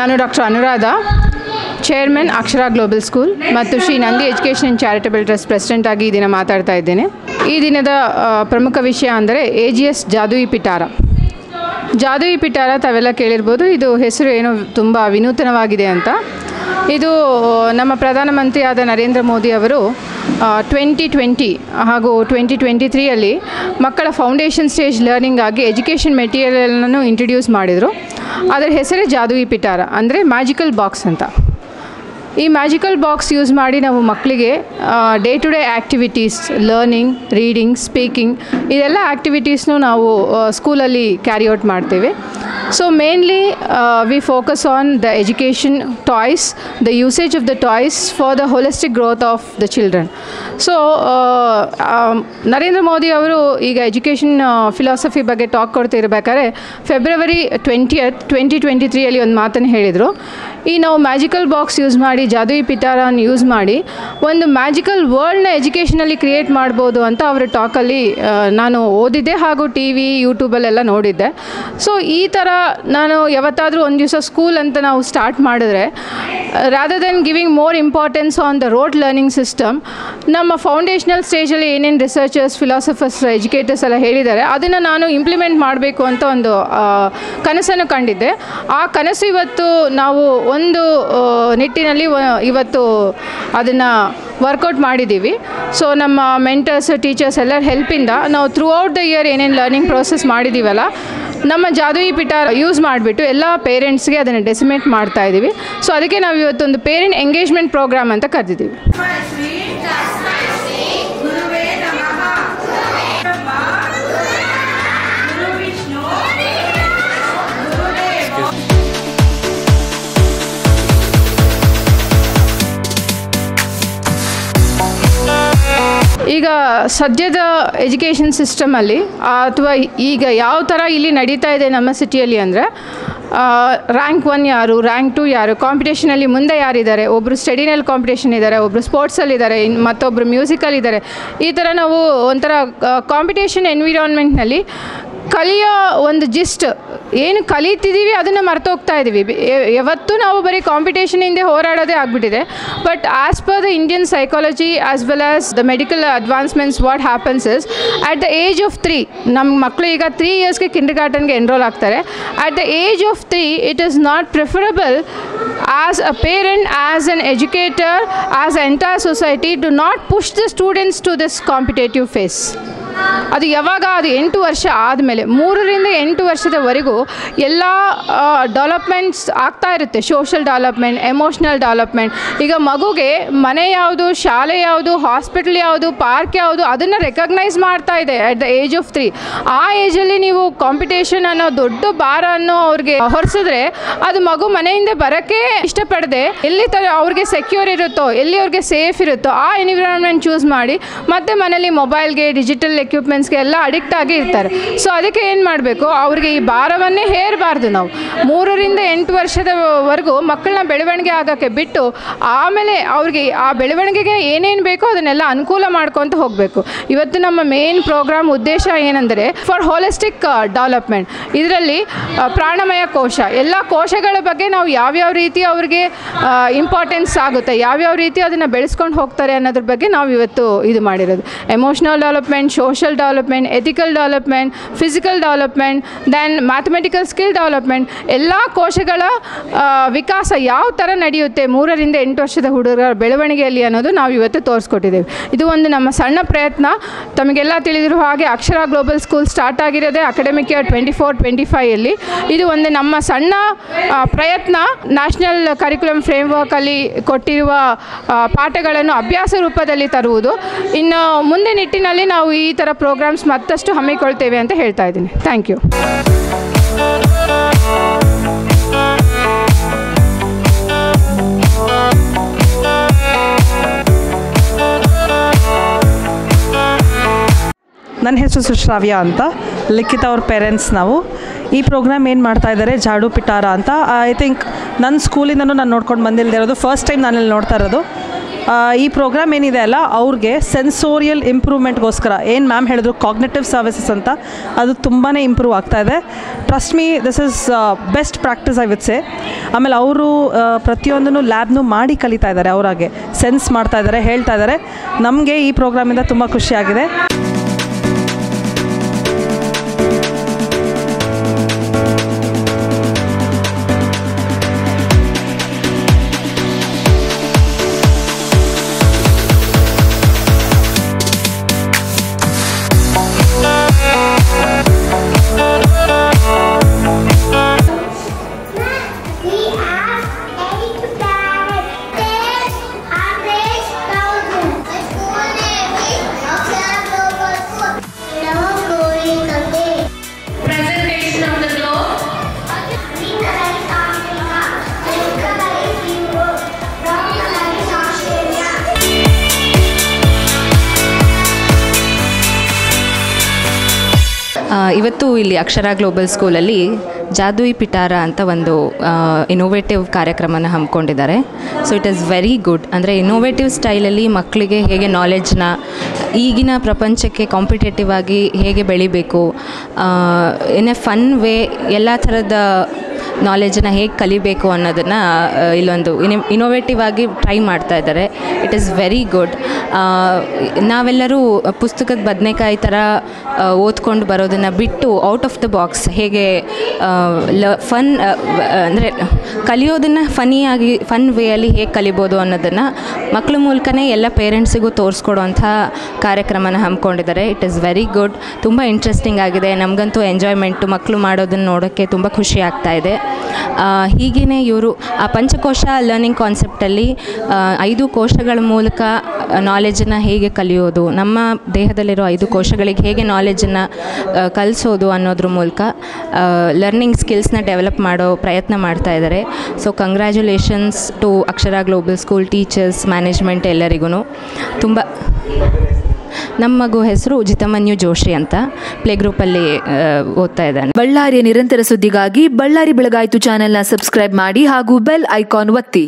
ನಾನು doctor Anuradha, chairman ಅಕ್ಷರ global school ಮತ್ತು Shri Nandi education and charitable trust president ಆಗಿ ಈ ದಿನ ಮಾತಾಡ್ತಾ ಇದ್ದೇನೆ. ಈ ದಿನದ ಪ್ರಮುಖ ವಿಷಯ ಅಂದರೆ AGS ಜಾದೂಯಿ ಪಿಟಾರ. ಜಾದೂಯಿ ಪಿಟಾರ ತಾವೆಲ್ಲ ಕೇಳಿರ್ಬೋದು. ಇದು ಹೆಸರು ಏನೋ ತುಂಬ ವಿನೂತನವಾಗಿದೆ ಅಂತ. ಇದು ನಮ್ಮ ಪ್ರಧಾನಮಂತ್ರಿಯಾದ ನರೇಂದ್ರ ಮೋದಿ ಅವರು 2020 ಹಾಗೂ 2023ಯಲ್ಲಿ ಮಕ್ಕಳ ಫೌಂಡೇಶನ್ ಸ್ಟೇಜ್ ಲರ್ನಿಂಗ್ ಆಗಿ ಎಜುಕೇಷನ್ ಮೆಟೀರಿಯಲನ್ನು ಇಂಟ್ರಡ್ಯೂಸ್ ಮಾಡಿದರು. ಅದರ ಹೆಸರೇ ಜಾದೂಯಿ ಪಿಟಾರ, ಅಂದರೆ ಮ್ಯಾಜಿಕಲ್ ಬಾಕ್ಸ್ ಅಂತ. ಈ ಮ್ಯಾಜಿಕಲ್ ಬಾಕ್ಸ್ ಯೂಸ್ ಮಾಡಿ ನಾವು ಮಕ್ಕಳಿಗೆ day to day activities, learning, reading, speaking ಇದೆಲ್ಲ ಆ್ಯಕ್ಟಿವಿಟೀಸ್ನು ನಾವು ಸ್ಕೂಲಲ್ಲಿ ಕ್ಯಾರಿ ಔಟ್ ಮಾಡ್ತೇವೆ. So mainly we focus on the education toys, the usage of the toys for the holistic growth of the children. So Narendra Modi ಅವರು ಈಗ ಎಜುಕೇಷನ್ ಫಿಲಾಸಫಿ ಬಗ್ಗೆ talk ಕೊಡ್ತಿರ್ಬೇಕಾದ್ರೆ February 20th, 2023ಯಲ್ಲಿ ಒಂದು ಮಾತನ್ನು ಹೇಳಿದರು. ಈ ನಾವು ಮ್ಯಾಜಿಕಲ್ ಬಾಕ್ಸ್ ಯೂಸ್ ಮಾಡಿ, ಜಾದೂಯಿ ಪಿಟಾರನ್ನು ಯೂಸ್ ಮಾಡಿ ಒಂದು ಮ್ಯಾಜಿಕಲ್ ವರ್ಲ್ಡ್ನ ಎಜುಕೇಷನಲ್ಲಿ ಕ್ರಿಯೇಟ್ ಮಾಡ್ಬೋದು ಅಂತ ಅವರ ಟಾಕಲ್ಲಿ ನಾನು ಓದಿದ್ದೆ ಹಾಗೂ TV, ಯೂಟ್ಯೂಬಲ್ಲೆಲ್ಲ ನೋಡಿದ್ದೆ. ಸೊ ಈ ಥರ ನಾನು ಯಾವತ್ತಾದರೂ ಒಂದು ದಿವಸ ಸ್ಕೂಲ್ ಅಂತ ನಾವು ಸ್ಟಾರ್ಟ್ ಮಾಡಿದ್ರೆ, rather then giving more importance on the wrote learning system, ನಮ್ಮ ಫೌಂಡೇಶನಲ್ ಸ್ಟೇಜಲ್ಲಿ ಏನೇನು ರಿಸರ್ಚರ್ಸ್, ಫಿಲಾಸಫರ್ಸ್, ಎಜುಕೇಟರ್ಸ್ ಎಲ್ಲ ಹೇಳಿದ್ದಾರೆ ಅದನ್ನು ನಾನು ಇಂಪ್ಲಿಮೆಂಟ್ ಮಾಡಬೇಕು ಅಂತ ಒಂದು ಕನಸನ್ನು ಕಂಡಿದ್ದೆ. ಆ ಕನಸು ಇವತ್ತು ನಾವು ಒಂದು ನಿಟ್ಟಿನಲ್ಲಿ ಇವತ್ತು ಅದನ್ನು ವರ್ಕೌಟ್ ಮಾಡಿದ್ದೀವಿ. ಸೊ ನಮ್ಮ ಮೆಂಟರ್ಸ್, ಟೀಚರ್ಸ್ ಎಲ್ಲರ ಹೆಲ್ಪಿಂದ ನಾವು ಥ್ರೂ ಔಟ್ ದ ಇಯರ್ ಏನೇನು ಲರ್ನಿಂಗ್ ಪ್ರೋಸೆಸ್ ಮಾಡಿದ್ದೀವಲ್ಲ, ನಮ್ಮ ಜಾದೂಯಿ ಪಿಟಾರ ಯೂಸ್ ಮಾಡಿಬಿಟ್ಟು ಎಲ್ಲ ಪೇರೆಂಟ್ಸ್ಗೆ ಅದನ್ನು ಡೆಸಿಮೇಟ್ ಮಾಡ್ತಾ ಇದ್ದೀವಿ. ಸೊ ಅದಕ್ಕೆ ನಾವು ಇವತ್ತೊಂದು ಪೇರೆಂಟ್ ಎಂಗೇಜ್ಮೆಂಟ್ ಪ್ರೋಗ್ರಾಮ್ ಅಂತ ಕರೆದಿದ್ದೀವಿ. ಈಗ ಸದ್ಯದ ಎಜುಕೇಷನ್ ಸಿಸ್ಟಮಲ್ಲಿ ಅಥವಾ ಈಗ ಯಾವ ಥರ ಇಲ್ಲಿ ನಡೀತಾ ಇದೆ ನಮ್ಮ ಸಿಟಿಯಲ್ಲಿ ಅಂದರೆ, ರ್ಯಾಂಕ್ 1 ಯಾರು, ರ್ಯಾಂಕ್ 2 ಯಾರು, ಕಾಂಪಿಟೇಷನಲ್ಲಿ ಮುಂದೆ ಯಾರಿದ್ದಾರೆ, ಒಬ್ಬರು ಸ್ಟಡಿನಲ್ಲಿ ಕಾಂಪಿಟೇಷನ್ ಇದ್ದಾರೆ, ಒಬ್ಬರು ಸ್ಪೋರ್ಟ್ಸಲ್ಲಿದ್ದಾರೆ, ಮತ್ತೊಬ್ಬರು ಮ್ಯೂಸಿಕಲ್ಲಿದ್ದಾರೆ. ಈ ಥರ ನಾವು ಒಂಥರ ಕಾಂಪಿಟೇಷನ್ ಎನ್ವಿರಾನ್ಮೆಂಟ್ನಲ್ಲಿ ಕಲಿಯೋ ಒಂದು ಜಿಸ್ಟ್ ಏನು ಕಲಿತಿದ್ದೀವಿ ಅದನ್ನು ಮರ್ತೋಗ್ತಾ ಇದ್ದೀವಿ. ಯಾವತ್ತೂ ನಾವು ಬರೀ ಕಾಂಪಿಟೇಷನ್ ಹಿಂದೆ ಹೋರಾಡೋದೇ ಆಗಿಬಿಟ್ಟಿದೆ. But as per the Indian psychology as well as the medical advancements, what happens is at the age of 3, ನಮ್ಮ ಮಕ್ಕಳು ಈಗ 3 ಇಯರ್ಸ್ಗೆ ಕಿಂಡರ್ಗಾರ್ಟನ್ಗೆ ಎನ್ರೋಲ್ ಆಗ್ತಾರೆ. At the age of 3 it is not preferable as a parent, as an educator, as a entire society to not push the students to this competitive phase. ಅದು ಯಾವಾಗ, ಅದು 8 ವರ್ಷ ಆದಮೇಲೆ, 3 ರಿಂದ 8 ವರ್ಷದವರೆಗೂ ಎಲ್ಲ ಡೆವಲಪ್ಮೆಂಟ್ಸ್ ಆಗ್ತಾ ಇರುತ್ತೆ. Social development, emotional development. ಈಗ ಮಗುಗೆ ಮನೆ ಯಾವುದು, ಶಾಲೆ ಯಾವುದು, ಹಾಸ್ಪಿಟಲ್ ಯಾವುದು, ಪಾರ್ಕ್ ಯಾವುದು ಅದನ್ನು ರೆಕಗ್ನೈಸ್ ಮಾಡ್ತಾ ಇದೆ ಅಟ್ ದ ಏಜ್ ಆಫ್ 3. ಆ ಏಜಲ್ಲಿ ನೀವು ಕಾಂಪಿಟೇಷನ್ ಅನ್ನೋ ದೊಡ್ಡ ಭಾರ ಅನ್ನೋ ಅವ್ರಿಗೆ ಹೊರಿಸಿದ್ರೆ ಅದು ಮಗು ಮನೆಯಿಂದ ಬರೋಕ್ಕೆ ಇಷ್ಟಪಡದೆ ಎಲ್ಲಿ ಅವ್ರಿಗೆ ಸೆಕ್ಯೂರ್ ಇರುತ್ತೋ, ಎಲ್ಲಿ ಅವ್ರಿಗೆ ಸೇಫ್ ಇರುತ್ತೋ ಆ ಎನ್ವಿರಾನ್ಮೆಂಟ್ ಚೂಸ್ ಮಾಡಿ ಮತ್ತೆ ಮನೇಲಿ ಮೊಬೈಲ್ಗೆ, ಡಿಜಿಟಲ್ ಎಕ್ವಿಪ್ಮೆಂಟ್ಸ್ಗೆ ಎಲ್ಲ ಅಡಿಕ್ಟ್ ಆಗಿ ಇರ್ತಾರೆ. ಸೊ ಅದಕ್ಕೆ ಏನು ಮಾಡಬೇಕು, ಅವ್ರಿಗೆ ಈ ಭಾರವನ್ನೇ ಹೇರಬಾರ್ದು. ನಾವು 3 ರಿಂದ 8 ವರ್ಷದವರೆಗೂ ಮಕ್ಕಳನ್ನ ಬೆಳವಣಿಗೆ ಆಗೋಕ್ಕೆ ಬಿಟ್ಟು ಆಮೇಲೆ ಅವ್ರಿಗೆ ಆ ಬೆಳವಣಿಗೆಗೆ ಏನೇನು ಬೇಕೋ ಅದನ್ನೆಲ್ಲ ಅನುಕೂಲ ಮಾಡ್ಕೊತ ಹೋಗಬೇಕು. ಇವತ್ತು ನಮ್ಮ ಮೇನ್ ಪ್ರೋಗ್ರಾಮ್ ಉದ್ದೇಶ ಏನಂದರೆ ಫಾರ್ ಹೋಲಿಸ್ಟಿಕ್ ಡೆವಲಪ್ಮೆಂಟ್. ಇದರಲ್ಲಿ ಪ್ರಾಣಮಯ ಕೋಶ, ಎಲ್ಲ ಕೋಶಗಳ ಬಗ್ಗೆ ನಾವು ಯಾವ್ಯಾವ ರೀತಿ ಅವ್ರಿಗೆ ಇಂಪಾರ್ಟೆನ್ಸ್ ಆಗುತ್ತೆ, ಯಾವ್ಯಾವ ರೀತಿ ಅದನ್ನು ಬೆಳೆಸ್ಕೊಂಡು ಹೋಗ್ತಾರೆ ಅನ್ನೋದ್ರ ಬಗ್ಗೆ ನಾವು ಇವತ್ತು ಇದು ಮಾಡಿರೋದು. Emotional development, social development, ethical development, physical development, then mathematical skill development, ಎಲ್ಲ ಕೋಶಗಳ ವಿಕಾಸ ಯಾವ ಥರ ನಡೆಯುತ್ತೆ 3 ರಿಂದ 8 ವರ್ಷದ ಹುಡುಗರ ಬೆಳವಣಿಗೆಯಲ್ಲಿ ಅನ್ನೋದು ನಾವು ಇವತ್ತು ತೋರಿಸ್ಕೊಟ್ಟಿದ್ದೇವೆ. ಇದು ಒಂದು ನಮ್ಮ ಸಣ್ಣ ಪ್ರಯತ್ನ. ತಮಗೆಲ್ಲ ತಿಳಿದಿರುವ ಹಾಗೆ ಅಕ್ಷರ ಗ್ಲೋಬಲ್ ಸ್ಕೂಲ್ ಸ್ಟಾರ್ಟ್ ಆಗಿರೋದೇ ಅಕಾಡೆಮಿಕ್ ಇಯರ್ 24-25ಯಲ್ಲಿ. ಇದು ಒಂದು ನಮ್ಮ ಸಣ್ಣ ಪ್ರಯತ್ನ. ನ್ಯಾಷನಲ್ ಕರಿಕ್ಯುಲಮ್ ಫ್ರೇಮ್ವರ್ಕಲ್ಲಿ ಕೊಟ್ಟಿರುವ ಪಾಠಗಳನ್ನು ಅಭ್ಯಾಸ ರೂಪದಲ್ಲಿ ತರುವುದು. ಇನ್ನು ಮುಂದೆ ನಿಟ್ಟಿನಲ್ಲಿ ನಾವು ಈ ಥರ ಪ್ರೋಗ್ರಾಮ್ಸ್ ಮತ್ತಷ್ಟು ಹಮ್ಮಿಕೊಳ್ತೇವೆ ಅಂತ ಹೇಳ್ತಾ ಇದ್ದೀನಿ. Thank you. ನನ್ನ ಹೆಸರು ಸುಶ್ರಾವ್ಯ ಅಂತ, ಲಿಖಿತ ಅವ್ರ ಪೇರೆಂಟ್ಸ್ ನಾವು. ಈ ಪ್ರೋಗ್ರಾಮ್ ಏನು ಮಾಡ್ತಾ ಇದ್ದಾರೆ, ಜಾಡು ಪಿಟಾರ ಅಂತ. ಐ ಥಿಂಕ್ ನನ್ನ ಸ್ಕೂಲಿಂದನೂ ನಾನು ನೋಡ್ಕೊಂಡು ಬಂದಿಲ್ಲದೆ ಇರೋದು, ಫಸ್ಟ್ ಟೈಮ್ ನಾನಿಲ್ಲಿ ನೋಡ್ತಾ ಇರೋದು. ಈ ಪ್ರೋಗ್ರಾಮ್ ಏನಿದೆ ಅಲ್ಲ ಅವ್ರಿಗೆ ಸೆನ್ಸೋರಿಯಲ್ ಇಂಪ್ರೂವ್ಮೆಂಟ್ಗೋಸ್ಕರ ಏನು ಮ್ಯಾಮ್ ಹೇಳಿದ್ರು ಕಾಗ್ನೇಟಿವ್ ಸರ್ವಿಸಸ್ ಅಂತ, ಅದು ತುಂಬಾ ಇಂಪ್ರೂವ್ ಆಗ್ತಾಯಿದೆ. Trust me, this is best practice I would say. ಆಮೇಲೆ ಅವರು ಪ್ರತಿಯೊಂದನ್ನು ಲ್ಯಾಬ್ನು ಮಾಡಿ ಕಲಿತಾ ಇದ್ದಾರೆ, ಅವರಾಗೆ ಸೆನ್ಸ್ ಮಾಡ್ತಾ ಇದ್ದಾರೆ, ಹೇಳ್ತಾ ಇದ್ದಾರೆ. ನಮಗೆ ಈ ಪ್ರೋಗ್ರಾಮಿಂದ ತುಂಬ ಖುಷಿಯಾಗಿದೆ. ಇವತ್ತು ಇಲ್ಲಿ ಅಕ್ಷರ ಗ್ಲೋಬಲ್ ಸ್ಕೂಲಲ್ಲಿ ಜಾದುಯಿ ಪಿಟಾರ ಅಂತ ಒಂದು ಇನೋವೇಟಿವ್ ಕಾರ್ಯಕ್ರಮನ ಹಮ್ಮಿಕೊಂಡಿದ್ದಾರೆ. So it is very good. ಅಂದರೆ ಇನೋವೇಟಿವ್ ಸ್ಟೈಲಲ್ಲಿ ಮಕ್ಕಳಿಗೆ ಹೇಗೆ ನಾಲೆಡ್ಜ್ನ ಈಗಿನ ಪ್ರಪಂಚಕ್ಕೆ ಕಾಂಪಿಟೇಟಿವ್ ಆಗಿ ಹೇಗೆ ಬೆಳಿಬೇಕು, ಇನ್ ಎ ಫನ್ ವೇ ಎಲ್ಲ ಥರದ ನಾಲೆಜನ್ನು ಹೇಗೆ ಕಲಿಬೇಕು ಅನ್ನೋದನ್ನು ಇಲ್ಲೊಂದು ಇನೋವೇಟಿವ್ ಆಗಿ ಟ್ರೈ ಮಾಡ್ತಾ ಇದ್ದಾರೆ. It is very good. ನಾವೆಲ್ಲರೂ ಪುಸ್ತಕದ ಬದನೆಕಾಯಿ ಥರ ಓದ್ಕೊಂಡು ಬರೋದನ್ನು ಬಿಟ್ಟು ಔಟ್ ಆಫ್ ದ ಬಾಕ್ಸ್ ಹೇಗೆ ಫನ್ ಅಂದರೆ ಕಲಿಯೋದನ್ನು ಫನ್ ವೇಯಲ್ಲಿ ಹೇಗೆ ಕಲಿಬೋದು ಅನ್ನೋದನ್ನು ಮಕ್ಕಳ ಮೂಲಕನೇ ಎಲ್ಲ ಪೇರೆಂಟ್ಸಿಗೂ ತೋರಿಸ್ಕೊಡೋವಂಥ ಕಾರ್ಯಕ್ರಮನ ಹಮ್ಮಿಕೊಂಡಿದ್ದಾರೆ. It is very good. ತುಂಬ ಇಂಟ್ರೆಸ್ಟಿಂಗ್ ಆಗಿದೆ. ನಮಗಂತೂ ಎಂಜಾಯ್ಮೆಂಟು, ಮಕ್ಕಳು ಮಾಡೋದನ್ನು ನೋಡೋಕ್ಕೆ ತುಂಬ ಖುಷಿ ಆಗ್ತಾಯಿದೆ. ಹೀಗೇ ಇವರು ಆ ಪಂಚಕೋಶ ಲರ್ನಿಂಗ್ ಕಾನ್ಸೆಪ್ಟಲ್ಲಿ 5 ಕೋಶಗಳ ಮೂಲಕ ನಾಲೆಜನ್ನು ಹೇಗೆ ಕಲಿಯೋದು, ನಮ್ಮ ದೇಹದಲ್ಲಿರೋ 5 ಕೋಶಗಳಿಗೆ ಹೇಗೆ ನಾಲೆಜನ್ನು ಕಲಿಸೋದು ಅನ್ನೋದ್ರ ಮೂಲಕ ಲರ್ನಿಂಗ್ ಸ್ಕಿಲ್ಸ್ನ ಡೆವಲಪ್ ಮಾಡೋ ಪ್ರಯತ್ನ ಮಾಡ್ತಾ ಇದ್ದಾರೆ. So congratulations to Akshara global school teachers, management ಎಲ್ಲರಿಗೂ. ತುಂಬ ನಮ್ಮ ಮಗು ಹೆಸರು ಜಿತಮನ್ಯು ಜೋಶಿ ಅಂತ, ಪ್ಲೇ ಗ್ರೂಪಲ್ಲಿ ಓದ್ತಾ ಇದ್ದಾನೆ. ಬಳ್ಳಾರಿಯ ನಿರಂತರ ಸುದ್ದಿಗಾಗಿ ಬಳ್ಳಾರಿ ಬೆಳಗಾಯಿತು ಚಾನೆಲ್ನ ಸಬ್ಸ್ಕ್ರೈಬ್ ಮಾಡಿ ಹಾಗೂ ಬೆಲ್ ಐಕಾನ್ ಒತ್ತಿ.